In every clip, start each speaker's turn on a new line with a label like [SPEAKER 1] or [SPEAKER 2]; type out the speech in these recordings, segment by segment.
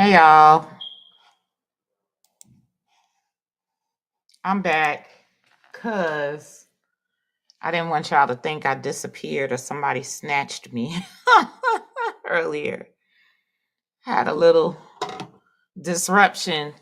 [SPEAKER 1] Hey y'all, I'm back because I didn't want y'all to think I disappeared or somebody snatched me earlier. Had a little disruption.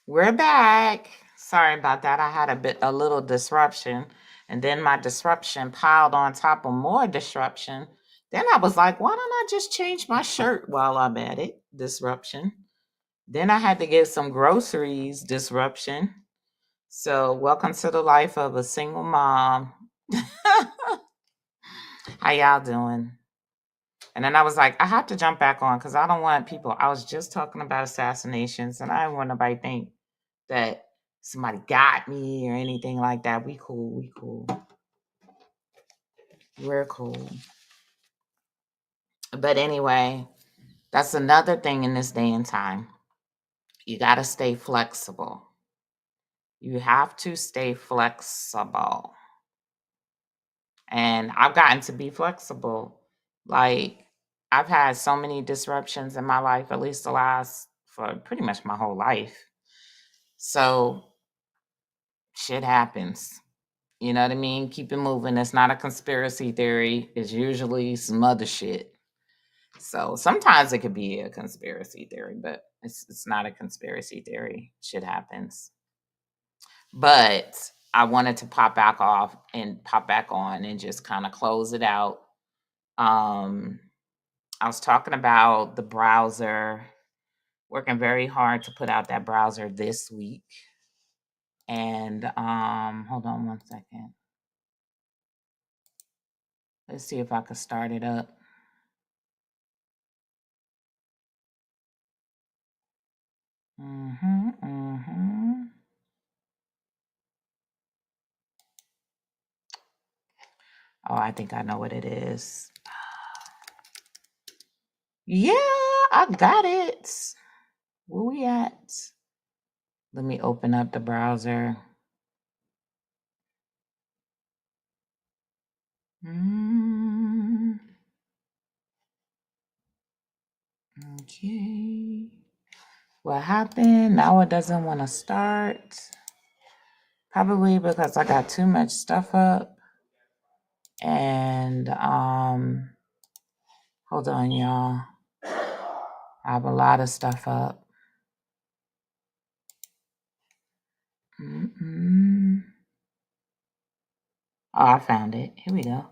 [SPEAKER 1] We're back. Sorry about that. I had a little disruption, and then my disruption piled on top of more disruption. Then I was like, why don't I just change my shirt while I'm at it? Disruption. Then I had to get some groceries. Disruption. So, welcome to the life of a single mom. How y'all doing? And then I was like, I have to jump back on because I don't want people. I was just talking about assassinations, and I don't want nobody to think that somebody got me or anything like that. We cool. We cool. We're cool. But anyway, that's another thing in this day and time. You got to stay flexible. You have to stay flexible. And I've gotten to be flexible. Like, I've had so many disruptions in my life, at least the last for pretty much my whole life. So shit happens. You know what I mean? Keep it moving. It's not a conspiracy theory. It's usually some other shit. So sometimes it could be a conspiracy theory, but it's not a conspiracy theory. Shit happens. But I wanted to pop back on and just kind of close it out. Um I was talking about the browser, working very hard to put out that browser this week. And hold on one second. Let's see if I can start it up. Mhm. Mhm. Oh, I think I know what it is. Yeah, I got it. Where we at? Let me open up the browser. Mm, okay. What happened? Now it doesn't want to start. Probably because I got too much stuff up. And hold on, y'all. I have a lot of stuff up. Mm-mm. Oh, I found it. Here we go.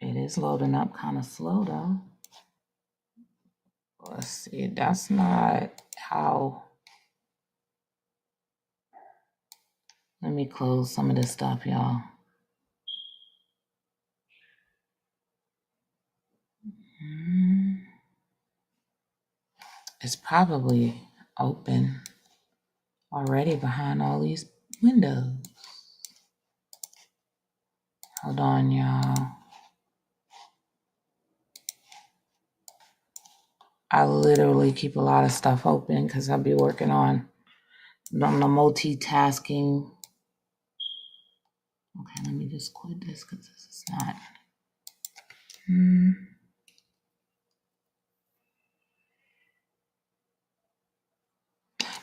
[SPEAKER 1] It is loading up kind of slow though. Let's see. That's not how. Let me close some of this stuff, y'all. Mm. It's probably open already behind all these windows. Hold on, y'all. I literally keep a lot of stuff open because I'll be working on the multitasking. Okay, let me just quit this because this is not.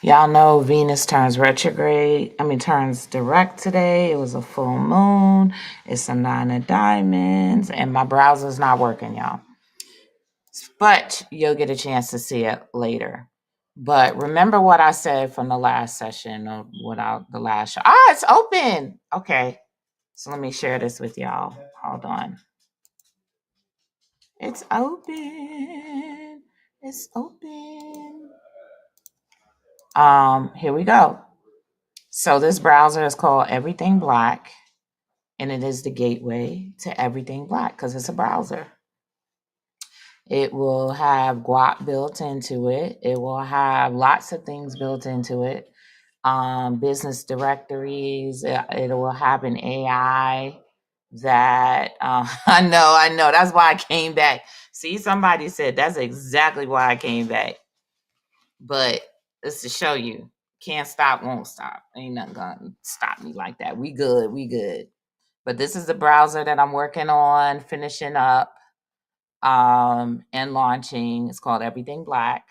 [SPEAKER 1] Y'all know Venus turns retrograde. Turns direct today. It was a full moon. It's a 9 of diamonds, and my browser's not working, y'all. But you'll get a chance to see it later. But remember what I said from the last session or without the last show. Ah, it's open. Okay. So let me share this with y'all. Hold on. It's open. It's open. Here we go. So this browser is called Everything Black. and it is the gateway to everything Black because it's a browser. It will have guap built into it. It will have lots of things built into it. Business directories. It will have an AI that I know. That's why I came back. See, somebody said that's exactly why I came back. But it's to show you, can't stop, won't stop. Ain't nothing gonna stop me like that. We good, we good. But this is the browser that I'm working on, finishing up, and launching. It's called Everything Black.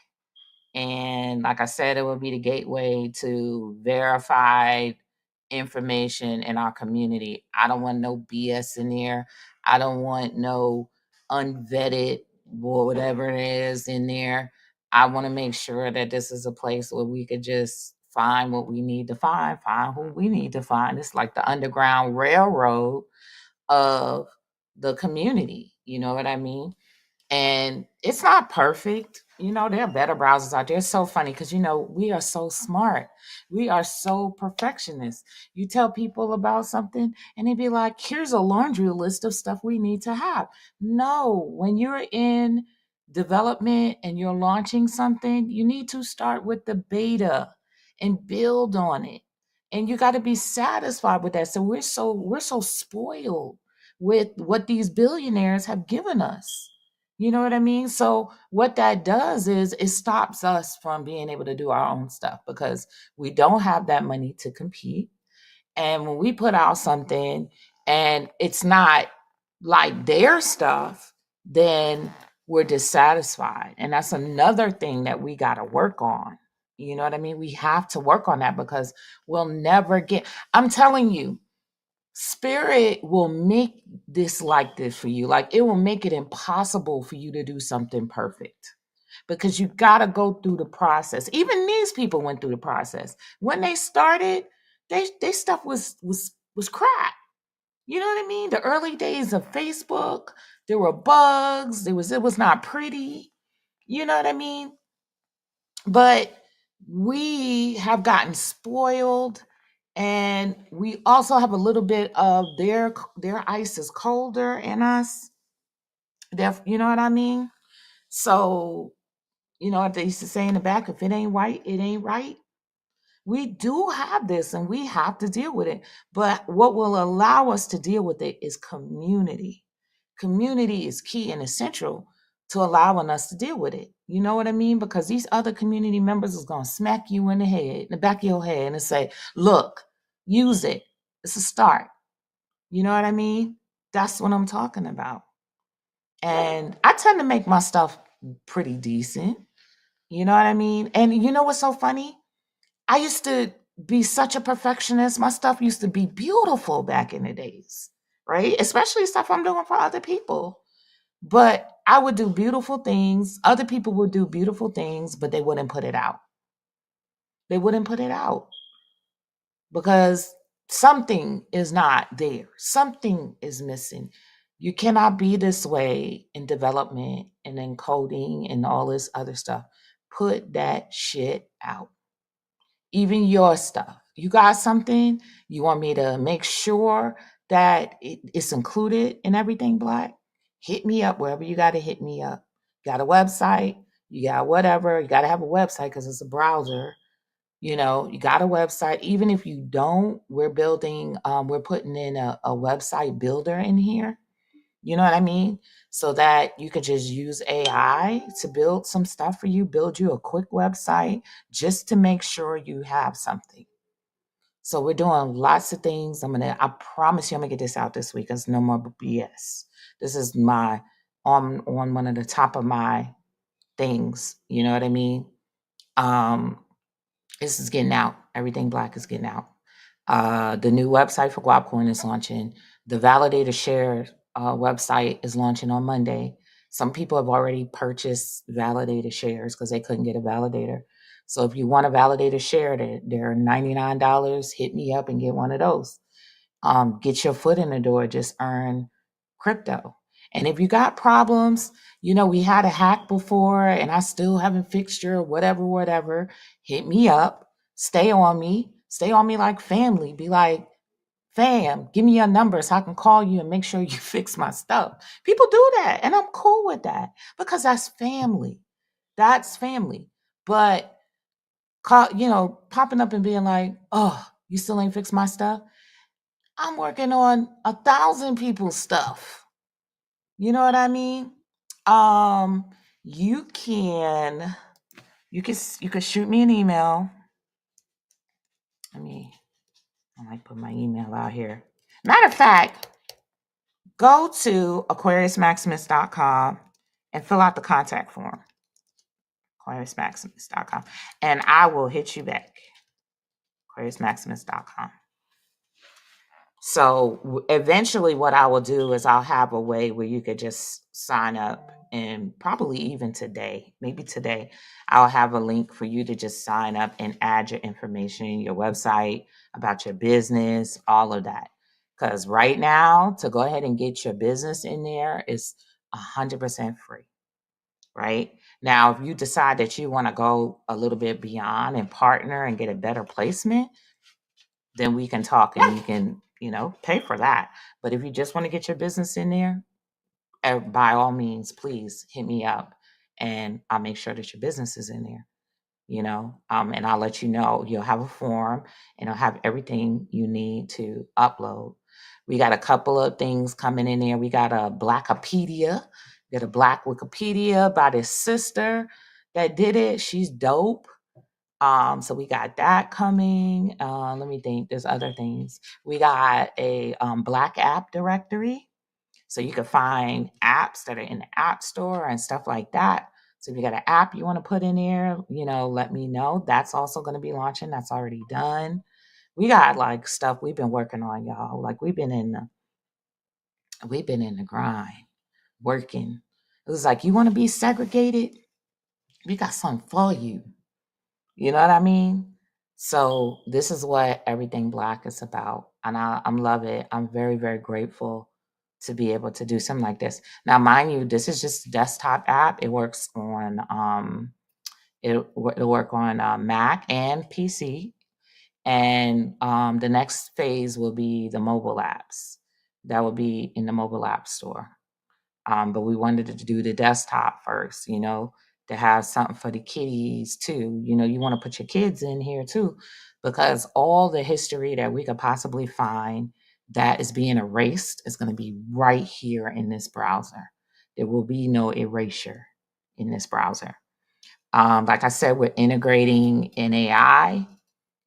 [SPEAKER 1] And like I said, it will be the gateway to verified information in our community. I don't want no BS in there. I don't want no unvetted or whatever it is in there. I want to make sure that this is a place where we could just find what we need to find who we need to find. It's like the underground railroad of the community. You know what I mean? And it's not perfect. There are better browsers out there. It's so funny because, we are so smart. We are so perfectionist. You tell people about something and they be like, here's a laundry list of stuff we need to have. No, when you're in development and you're launching something, you need to start with the beta and build on it. And you got to be satisfied with that. So we're so spoiled with what these billionaires have given us. You know what I mean? So what that does is it stops us from being able to do our own stuff because we don't have that money to compete. And when we put out something and it's not like their stuff, then we're dissatisfied. And that's another thing that we got to work on. You know what I mean? We have to work on that because we'll never get, I'm telling you, Spirit will make this like this for you. Like it will make it impossible for you to do something perfect because you got to go through the process. Even these people went through the process. When they started, they stuff was crap. You know what I mean? The early days of Facebook, there were bugs. It was not pretty. You know what I mean? But we have gotten spoiled and we also have a little bit of their ice is colder in us. You know what I mean? So, what they used to say in the back, if it ain't white, it ain't right. We do have this and we have to deal with it. But what will allow us to deal with it is community. Community is key and essential to allowing us to deal with it. You know what I mean? Because these other community members is going to smack you in the head, in the back of your head, and say, look, use it. It's a start. You know what I mean? That's what I'm talking about. And I tend to make my stuff pretty decent. You know what I mean? And you know what's so funny? I used to be such a perfectionist. My stuff used to be beautiful back in the days, right? Especially stuff I'm doing for other people. But I would do beautiful things. Other people would do beautiful things, but they wouldn't put it out. They wouldn't put it out because something is not there. Something is missing. You cannot be this way in development and in coding and all this other stuff. Put that shit out. Even your stuff. You got something, you want me to make sure that it's included in Everything Black? Hit me up wherever you got to hit me up. Got a website, you got whatever, you got to have a website because it's a browser. You got a website. Even if you don't, we're putting in a website builder in here. You know what I mean? So that you could just use AI to build some stuff for you, build you a quick website just to make sure you have something. So we're doing lots of things. I promise you I'm gonna get this out this week. There's no more BS. This is my on one of the top of my things. You know what I mean? Um, this is getting out. Everything Black is getting out. The new website for Guapcoin is launching. The Validator Share website is launching on Monday. Some people have already purchased Validator shares because they couldn't get a validator. So if you want a validator share, they're $99. Hit me up and get one of those. Get your foot in the door. Just earn crypto. And if you got problems, we had a hack before and I still haven't fixed your whatever, hit me up. Stay on me like family. Be like, fam, give me your number so I can call you and make sure you fix my stuff. People do that, and I'm cool with that because that's family. That's family. But popping up and being like, "Oh, you still ain't fixed my stuff." I'm working on 1,000 people's stuff. You know what I mean? Um, you can you can shoot me an email. Let me I might put my email out here. Matter of fact, go to aquariusmaximus.com and fill out the contact form. aquariusmaximus.com, and I will hit you back. aquariusmaximus.com. So eventually, what I will do is I'll have a way where you could just sign up, and probably even today, maybe today, I'll have a link for you to just sign up and add your information, your website, about your business, all of that. Because right now, to go ahead and get your business in there is 100% free. Right now, if you decide that you want to go a little bit beyond and partner and get a better placement, then we can talk and you can, pay for that. But if you just want to get your business in there, by all means, please hit me up and I'll make sure that your business is in there, and I'll let you know. You'll have a form and it'll have everything you need to upload. We got a couple of things coming in there. We got a Blackopedia. We got a Black Wikipedia by this sister that did it. She's dope. So we got that coming. Let me think. There's other things. We got a Black app directory, so you can find apps that are in the app store and stuff like that. So if you got an app you want to put in there, let me know. That's also going to be launching. That's already done. We got like stuff we've been working on, y'all. Like we've been in the grind, working. It was like, you want to be segregated? We got something for you. You know what I mean? So this is what Everything Black is about, and I'm love it. I'm very, very grateful to be able to do something like this. Now, mind you, this is just a desktop app. It works on it'll work on Mac and PC, and the next phase will be the mobile apps. That will be in the mobile app store. But we wanted to do the desktop first, to have something for the kiddies too. You want to put your kids in here too, because all the history that we could possibly find that is being erased is going to be right here in this browser. There will be no erasure in this browser. Like I said, we're integrating in AI.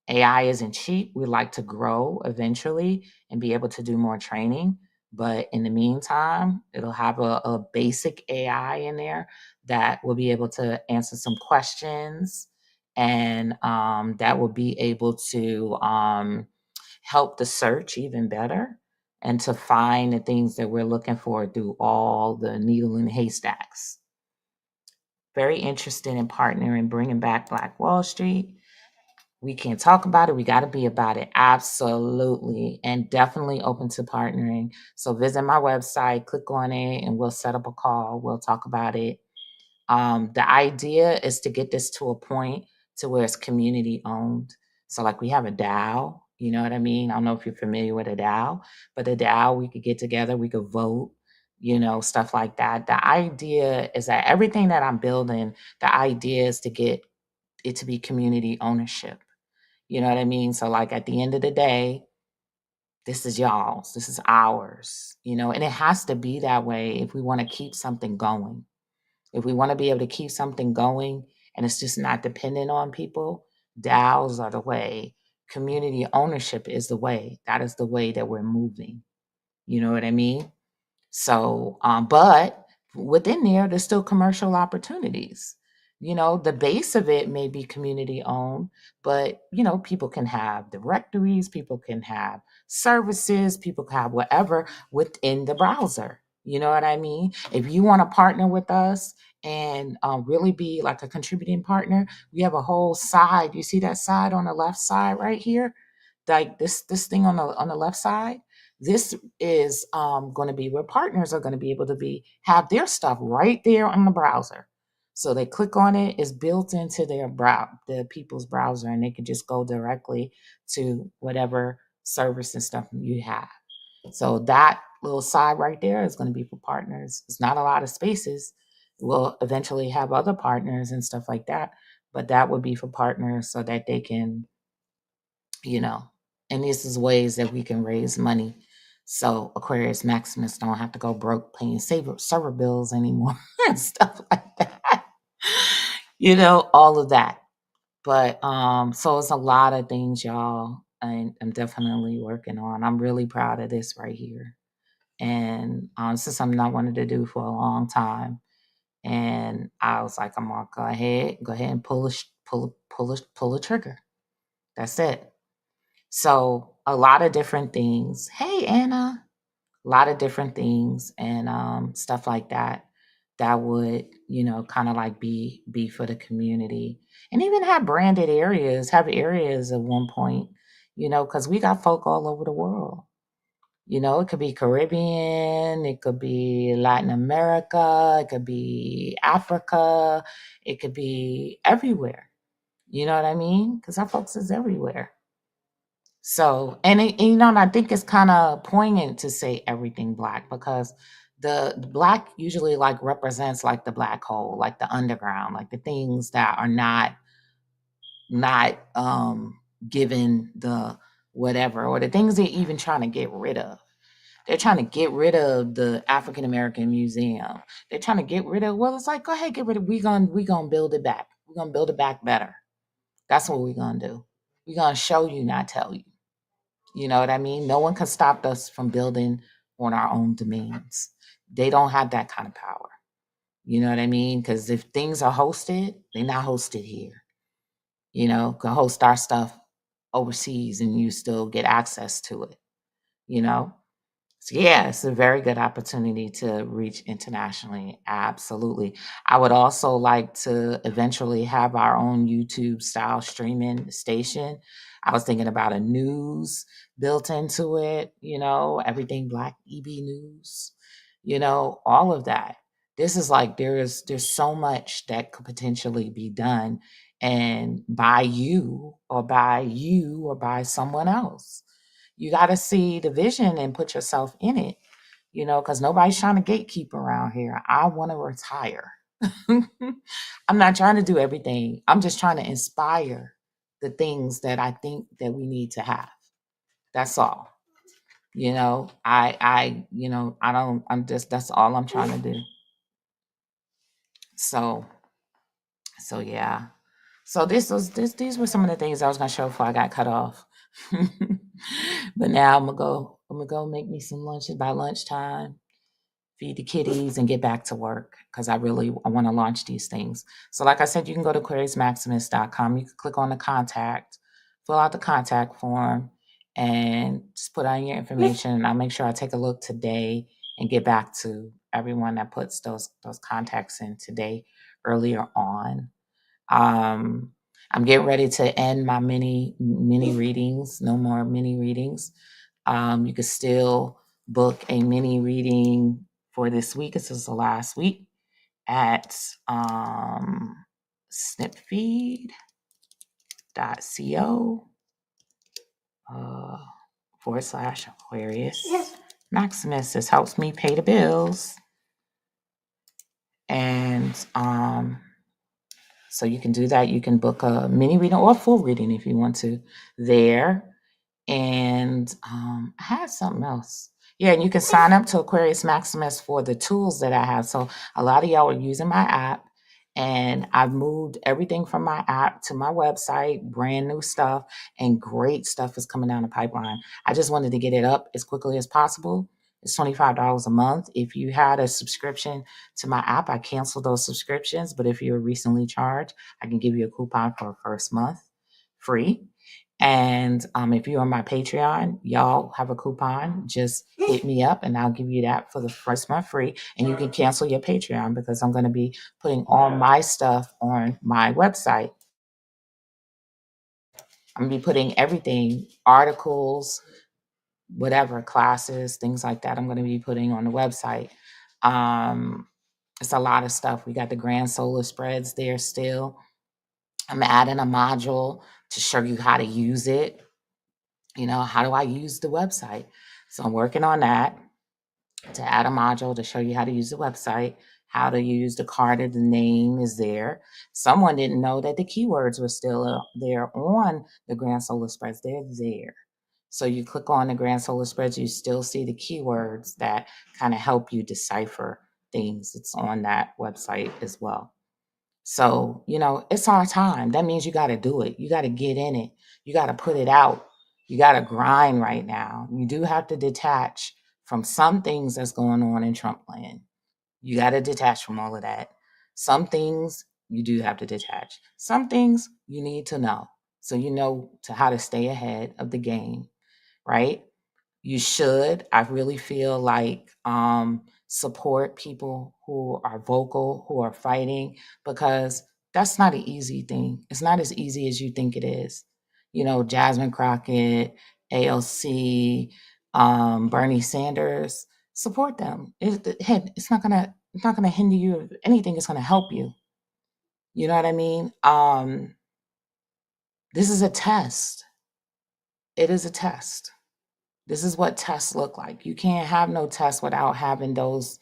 [SPEAKER 1] AI isn't cheap. We like to grow eventually and be able to do more training. But in the meantime, it'll have a basic AI in there that will be able to answer some questions, and that will be able to help the search even better and to find the things that we're looking for through all the needle in haystacks. Very interested in partnering, bringing back Black Wall Street. We can't talk about it. We got to be about it. Absolutely. And definitely open to partnering. So visit my website, click on it, and we'll set up a call. We'll talk about it. The idea is to get this to a point to where it's community owned. So like we have a DAO, you know what I mean? I don't know if you're familiar with a DAO, but a DAO, we could get together, we could vote, stuff like that. The idea is that everything that I'm building, the idea is to get it to be community ownership. You know what I mean? So, like, at the end of the day, this is y'all's, this is ours, and it has to be that way if we want to keep something going. If we want to be able to keep something going and it's just not dependent on people, DAOs are the way. Community ownership is the way. That is the way that we're moving. You know what I mean? So, but within there, there's still commercial opportunities. The base of it may be community owned, but people can have directories, people can have services, people can have whatever within the browser. You know what I mean? If you want to partner with us and really be like a contributing partner, we have a whole side. You see that side on the left side right here? Like this thing on the left side, this is going to be where partners are going to be able to have their stuff right there on the browser. So they click on it, it's built into the people's browser, and they can just go directly to whatever service and stuff you have. So that little side right there is going to be for partners. It's not a lot of spaces. We'll eventually have other partners and stuff like that, but that would be for partners so that they can, you know, and this is ways that we can raise money. So Aquarius Maximus don't have to go broke paying server bills anymore and stuff like that. All of that. But so it's a lot of things, y'all, and I'm definitely working on. I'm really proud of this right here. And this is something I wanted to do for a long time. And I was like, I'm gonna go ahead and pull a trigger. That's it. So a lot of different things. Hey Anna, a lot of different things and stuff like that that would kind of like be for the community and even have areas at one point, because we got folk all over the world. It could be Caribbean, it could be Latin America, it could be Africa, it could be everywhere. You know what I mean? Because our folks is everywhere. So, and I think it's kind of poignant to say everything black because the black usually like represents like the black hole, like the underground, like the things that are not given the whatever, or the things they're even trying to get rid of. They're trying to get rid of the African American Museum. They're trying to get rid of, well, it's like, go ahead, get rid of, we gonna build it back. We're gonna build it back better. That's what we're gonna do. We're gonna show you, not tell you. You know what I mean? No one can stop us from building on our own domains. They don't have that kind of power. You know what I mean? Because if things are hosted, they're not hosted here. Can host our stuff overseas and you still get access to it, you know? So yeah, it's a very good opportunity to reach internationally. Absolutely. I would also like to eventually have our own YouTube style streaming station. I was thinking about a news built into it, everything Black EB News, all of that. This is like there's so much that could potentially be done and by someone else. You got to see the vision and put yourself in it, because nobody's trying to gatekeep around here. I want to retire. I'm not trying to do everything. I'm just trying to inspire the things that I think that we need to have. That's all. I don't, that's all I'm trying to do. So, so yeah. So these were some of the things I was going to show before I got cut off. But now I'm gonna go make me some lunch by lunchtime, feed the kitties, and get back to work because I want to launch these things. So, like I said, you can go to aquariusmaximus.com. You can click on the contact, fill out the contact form, and just put on your information. And I'll make sure I take a look today and get back to everyone that puts those contacts in today earlier on. Um, I'm getting ready to end my mini readings. No more mini readings. You can still book a mini reading for this week. This is the last week at snipfeed.co uh, /Aquarius Maximus. This helps me pay the bills. And so you can do that. You can book a mini reading or a full reading if you want to there. And I had something else. Yeah, and you can sign up to Aquarius Maximus for the tools that I have. So a lot of y'all are using my app, and I've moved everything from my app to my website, brand new stuff, and great stuff is coming down the pipeline. I just wanted to get it up as quickly as possible. It's $25 a month. If you had a subscription to my app, I canceled those subscriptions. But if you were recently charged, I can give you a coupon for a first month free. And if you're on my Patreon, y'all have a coupon. Just hit me up and I'll give you that for the first month free. And you can cancel your Patreon because I'm going to be putting all my stuff on my website. I'm going to be putting everything, articles, whatever, classes, things like that, I'm going to be putting on the website. It's a lot of stuff. We got the grand solar spreads there still. I'm adding a module to show you how to use it. How do I use the website? So I'm working on that to add a module to show you how to use the website, how to use the card, the name is there. Someone didn't know that the keywords were still there on the Grand Solar Spreads. They're there. So you click on the Grand Solar Spreads, you still see the keywords that kind of help you decipher things. It's on that website as well. So, it's our time. That means you got to do it. You got to get in it. You got to put it out. You got to grind right now. You do have to detach from some things that's going on in Trump land. You got to detach from all of that. Some things you do have to detach. Some things you need to know. So you know to how to stay ahead of the game, right? You should. I really feel like support people who are vocal, who are fighting, because that's not an easy thing. It's not as easy as you think it is. Jasmine Crockett, ALC, Bernie Sanders, support them. It's not gonna hinder you. If anything, it's gonna help you. You know what I mean? This is a test. It is a test. This is what tests look like. You can't have no test without having those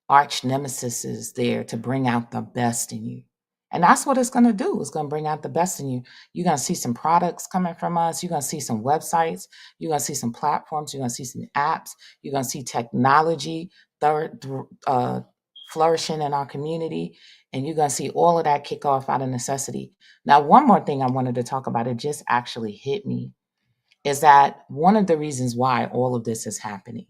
[SPEAKER 1] arch nemesises there to bring out the best in you. And that's what it's going to do. It's going to bring out the best in you. You're going to see some products coming from us. You're going to see some websites. You're going to see some platforms. You're going to see some apps. You're going to see technology flourishing in our community. And you're going to see all of that kick off out of necessity. Now, one more thing I wanted to talk about, it just actually hit me, is that one of the reasons why all of this is happening.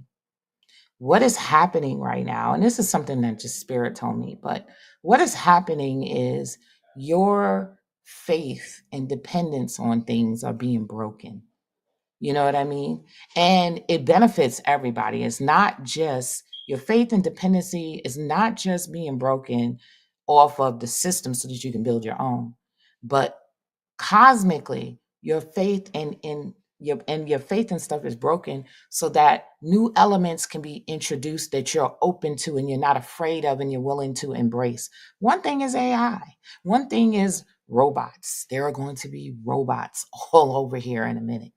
[SPEAKER 1] What is happening right now, and this is something that just Spirit told me, but what is happening is your faith and dependence on things are being broken. You know what I mean? And it benefits everybody. It's not just your faith and dependency is not just being broken off of the system so that you can build your own, but cosmically your faith and your faith and stuff is broken so that new elements can be introduced that you're open to and you're not afraid of and you're willing to embrace. One thing is AI. One thing is robots. There are going to be robots all over here in a minute,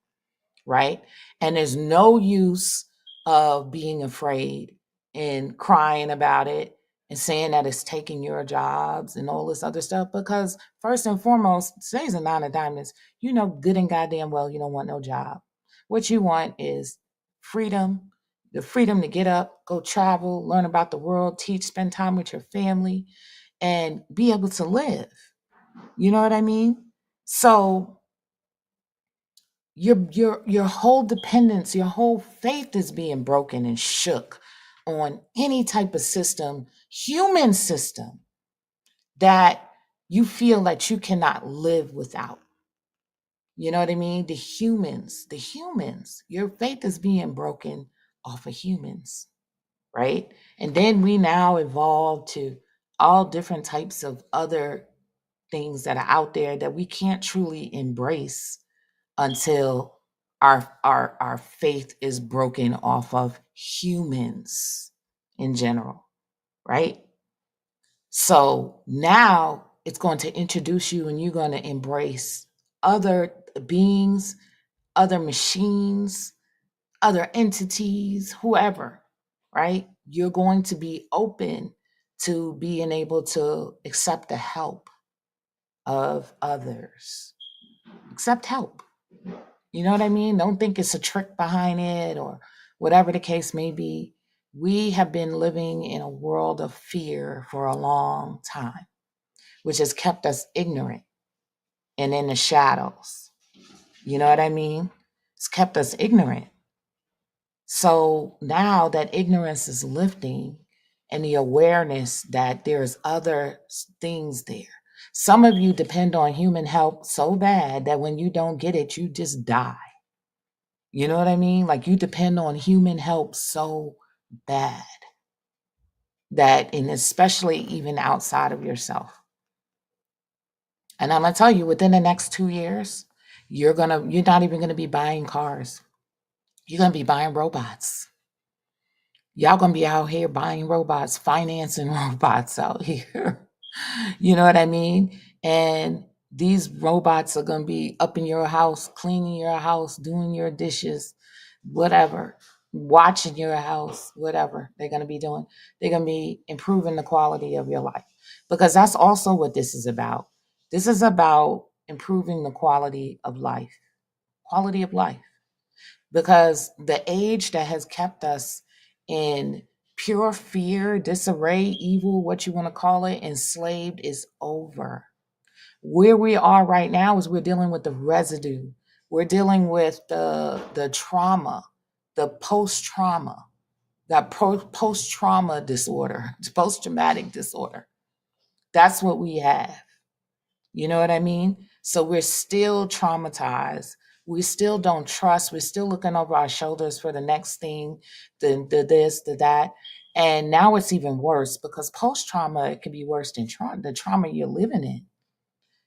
[SPEAKER 1] right? And there's no use of being afraid and crying about it and saying that it's taking your jobs and all this other stuff. Because first and foremost, today's a nine of diamonds. You know good and goddamn well you don't want no job. What you want is freedom, the freedom to get up, go travel, learn about the world, teach, spend time with your family, and be able to live. You know what I mean? So your whole dependence, your whole faith is being broken and shook on any type of system, human system, that you feel that you cannot live without. You know what I mean? The humans, your faith is being broken off of humans, right? And then we now evolve to all different types of other things that are out there that we can't truly embrace until our faith is broken off of humans in general, right? So now it's going to introduce you and you're going to embrace other beings, other machines, other entities, whoever, right? You're going to be open to being able to accept the help of others. Accept help. You know what I mean? Don't think it's a trick behind it or whatever the case may be. We have been living in a world of fear for a long time, which has kept us ignorant and in the shadows. You know what I mean? It's kept us ignorant. So now that ignorance is lifting and the awareness that there's other things there. Some of you depend on human help so bad that when you don't get it, you just die. You know what I mean? Like you depend on human help so bad that, and especially even outside of yourself. And I'm gonna tell you, within the next 2 years, you're not even gonna be buying cars. You're gonna be buying robots. Y'all gonna be out here buying robots, financing robots out here. You know what I mean? And These robots are going to be up in your house, cleaning your house, doing your dishes, whatever, watching your house, whatever they're going to be doing. They're going to be improving the quality of your life, because that's also what this is about. This is about improving the quality of life. Quality of life. Because the age that has kept us in pure fear, disarray, evil, what you want to call it, enslaved, is over. Where we are right now is we're dealing with the residue. We're dealing with the trauma, the post trauma, that post trauma disorder, post traumatic disorder. That's what we have. You know what I mean? So we're still traumatized. We still don't trust. We're still looking over our shoulders for the next thing, the this, the that. And now it's even worse, because post trauma, it can be worse than the trauma you're living in.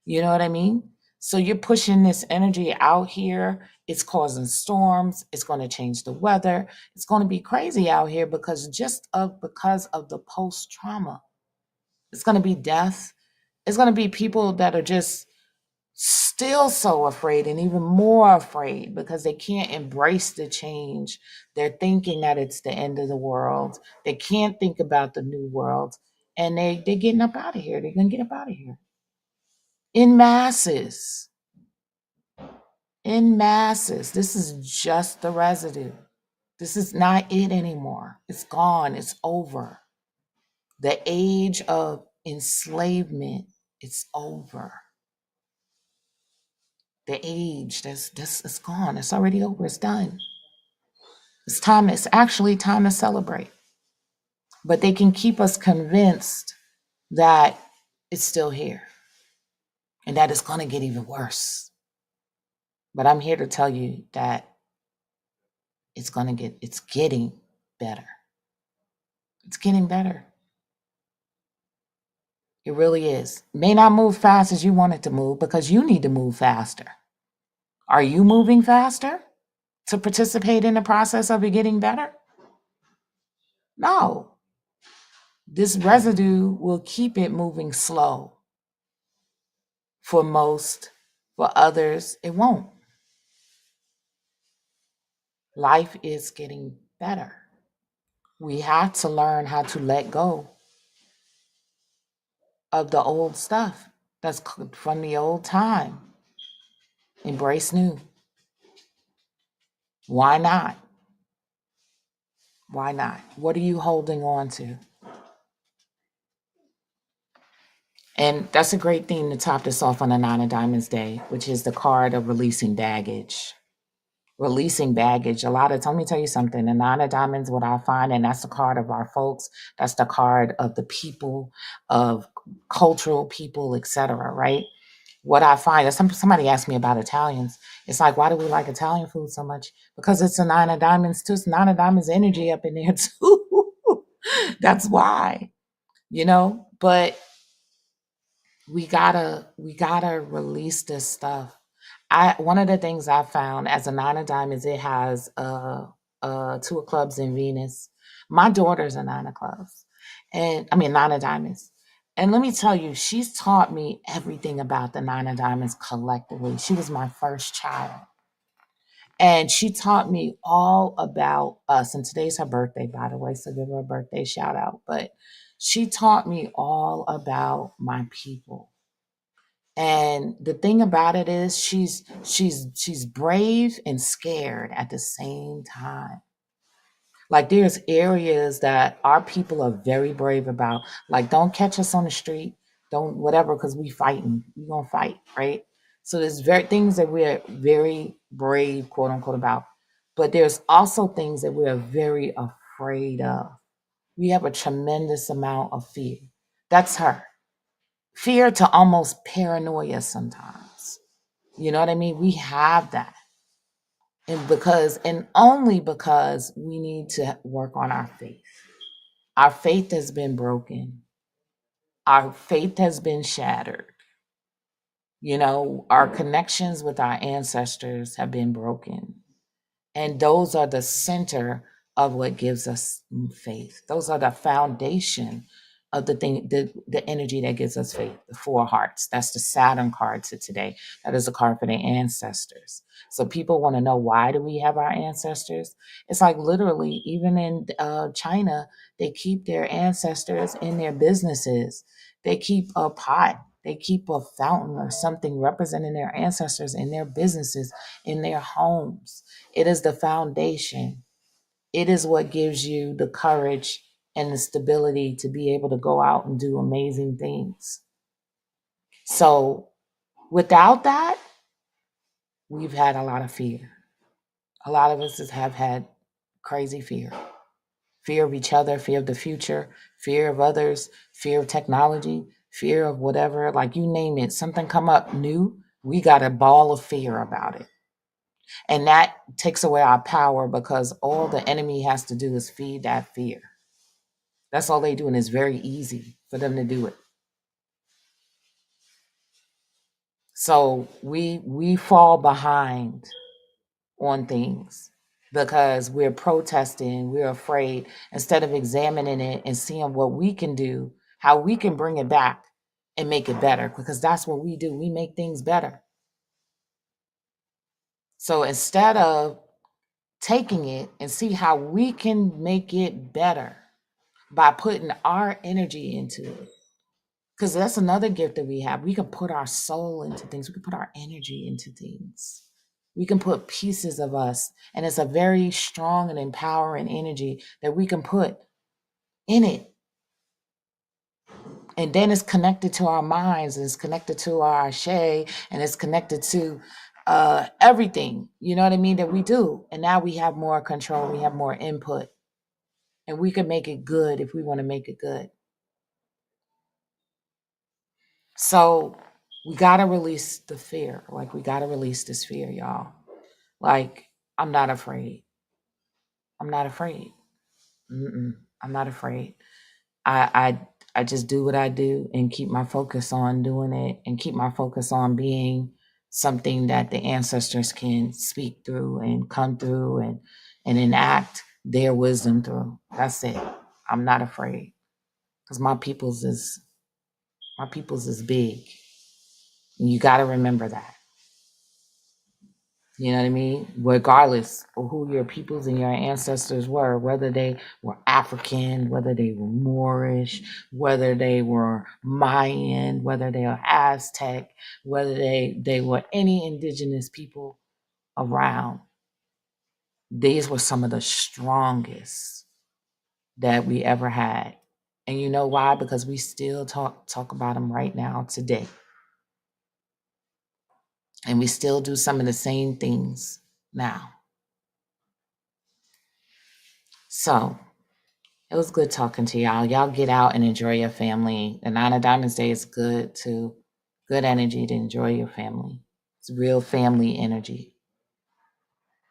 [SPEAKER 1] You know what I mean? So you're pushing this energy out here. It's causing storms. It's going to change the weather. It's going to be crazy out here because of the post trauma. It's going to be death. It's going to be people that are just still so afraid, and even more afraid because they can't embrace the change. They're thinking that it's the end of the world. They can't think about the new world. And they're getting up out of here. They're going to get up out of here in masses. In masses. This is just the residue. This is not it anymore. It's gone. It's over. The age of enslavement, it's over. The age that's it's gone. It's already over. It's done. It's time. It's actually time to celebrate. But they can keep us convinced that it's still here and that it's going to get even worse. But I'm here to tell you that it's getting better. It's getting better. It really is. May not move fast as you want it to move, because you need to move faster. Are you moving faster to participate in the process of it getting better? No. This residue will keep it moving slow. For most, for others, it won't. Life is getting better. We have to learn how to let go of the old stuff that's from the old time. Embrace new. Why not? Why not? What are you holding on to? And that's a great theme to top this off on a Nine of Diamonds day, which is the card of releasing baggage. Releasing baggage. A lot of, let me tell you something, the Nine of Diamonds, what I find, and that's the card of our folks, that's the card of the people, of cultural people, etc. Right? What I find is somebody asked me about Italians. It's like, why do we like Italian food so much? Because it's a Nine of Diamonds too. It's Nine of Diamonds energy up in there too. That's why, But we gotta release this stuff. I One of the things I found as a Nine of Diamonds, it has Two of Clubs in Venus. My daughter's a Nine of Clubs, and I mean Nine of Diamonds. And let me tell you, she's taught me everything about the Nine of Diamonds collectively. She was my first child. And she taught me all about us. And today's her birthday, by the way, so give her a birthday shout out. But she taught me all about my people. And the thing about it is she's brave and scared at the same time. Like there's areas that our people are very brave about. Like don't catch us on the street, don't whatever, because we fighting. We gonna fight, right? So there's very things that we're very brave, quote unquote, about. But there's also things that we are very afraid of. We have a tremendous amount of fear. That's her. Fear to almost paranoia sometimes. You know what I mean? We have that. And only because we need to work on our faith. Our faith has been broken. Our faith has been shattered. Our connections with our ancestors have been broken. And those are the center of what gives us faith. Those are the foundation of the thing, the energy that gives us faith, the four hearts. That's the Saturn card to today. That is a card for the ancestors. So people want to know, why do we have our ancestors? It's like, literally, even in China, they keep their ancestors in their businesses. They keep a pot, they keep a fountain or something representing their ancestors in their businesses, in their homes. It is the foundation. It is what gives you the courage and the stability to be able to go out and do amazing things. So without that, we've had a lot of fear. A lot of us have had crazy fear. Fear of each other, fear of the future, fear of others, fear of technology, fear of whatever, like, you name it, something come up new, we got a ball of fear about it. And that takes away our power, because all the enemy has to do is feed that fear. That's all they do, and it's very easy for them to do it. So we fall behind on things because we're protesting, we're afraid, instead of examining it and seeing what we can do, how we can bring it back and make it better, because that's what we do. We make things better. So instead of taking it and see how we can make it better by putting our energy into it, because that's another gift that we have. We can put our soul into things. We can put our energy into things. We can put pieces of us, and it's a very strong and empowering energy that we can put in it. And then it's connected to our minds, and it's connected to our shay, and it's connected to everything, you know what I mean, that we do. And now we have more control, we have more input, and we can make it good if we want to make it good. So we got to release the fear. Like, we got to release this fear, y'all. Like, I'm not afraid. I'm not afraid. Mm-mm, I'm not afraid. I just do what I do and keep my focus on doing it, and keep my focus on being something that the ancestors can speak through and come through and enact their wisdom through. That's it. I'm not afraid, because my people's is big. And you got to remember that. You know what I mean? Regardless of who your peoples and your ancestors were, whether they were African, whether they were Moorish, whether they were Mayan, whether they are Aztec, whether they were any indigenous people around, these were some of the strongest that we ever had. And you know why? Because we still talk about them right now today. And we still do some of the same things now. So it was good talking to y'all. Y'all get out and enjoy your family. The Nine of Diamonds Day is good too. Good energy to enjoy your family. It's real family energy.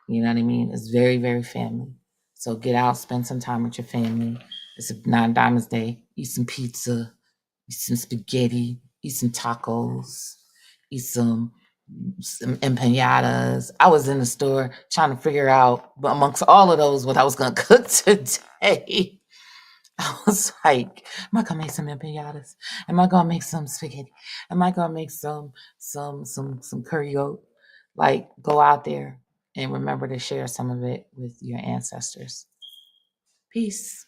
[SPEAKER 1] You know what I mean? It's very, very family. So get out, spend some time with your family. It's a Nine of Diamonds Day. Eat some pizza, eat some spaghetti, eat some tacos, eat some empanadas. I was in the store trying to figure out, but amongst all of those, what I was gonna cook today. I was like, am I gonna make some empanadas? Am I gonna make some spaghetti? Am I gonna make some curry goat? Like, go out there and remember to share some of it with your ancestors. Peace.